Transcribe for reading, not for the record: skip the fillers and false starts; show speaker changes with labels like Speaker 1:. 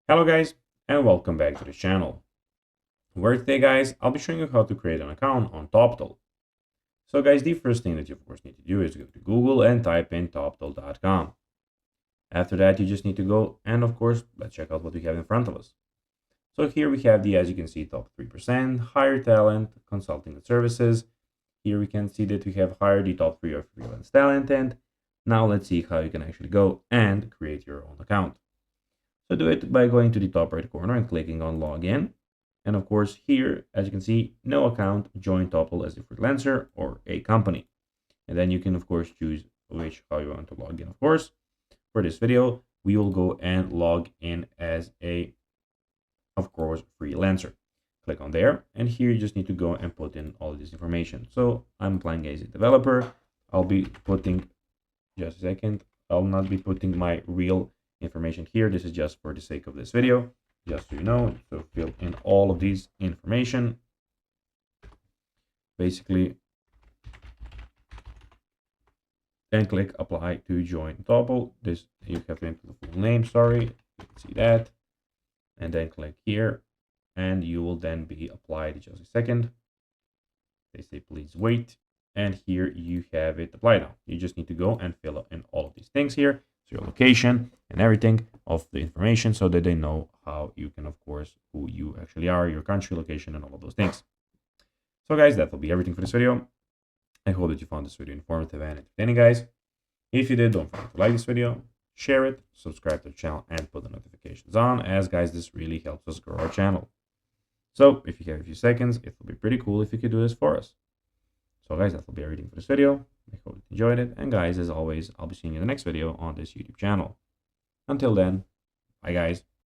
Speaker 1: Hello guys, and welcome back to the channel, where today guys I'll be showing you how to create an account on Toptal. So guys, the first thing that you of course need to do is go to Google and type in toptal.com. After that, you just need to go and of course let's check out what we have in front of us. So here we have the, as you can see, top 3%, hire talent, consulting and services. Here we can see that we have hired the top 3 of freelance talent, and now let's see how you can actually go and create your own account. So do it by going to the top right corner and clicking on login. And of course here, as you can see, no account, join Toptal as a freelancer or a company. And then you can of course choose how you want to log in. Of course, for this video, we will go and log in as a, of course, freelancer. Click on there, and here you just need to go and put in all of this information. So I'm applying as a developer. I'll be putting, just a second, I'll not be putting my real information here. This is just for the sake of this video, just so you know. So fill in all of these information, basically, then click apply to join Toptal. This you have to enter the full name, sorry, you can see that, and then click here, and you will then be applied. Just a second, they say please wait, and here you have it applied. Now you just need to go and fill in all of these things here, so your location and everything of the information, so that they know how you can, of course, who you actually are, your country, location, and all of those things. So guys, that will be everything for this video. I hope that you found this video informative and entertaining, guys. If you did, don't forget to like this video, share it, subscribe to the channel, and put the notifications on, as guys, this really helps us grow our channel. So if you have a few seconds, it will be pretty cool if you could do this for us. So guys, that will be everything for this video. I hope you enjoyed it. And guys, as always, I'll be seeing you in the next video on this YouTube channel. Until then, bye guys.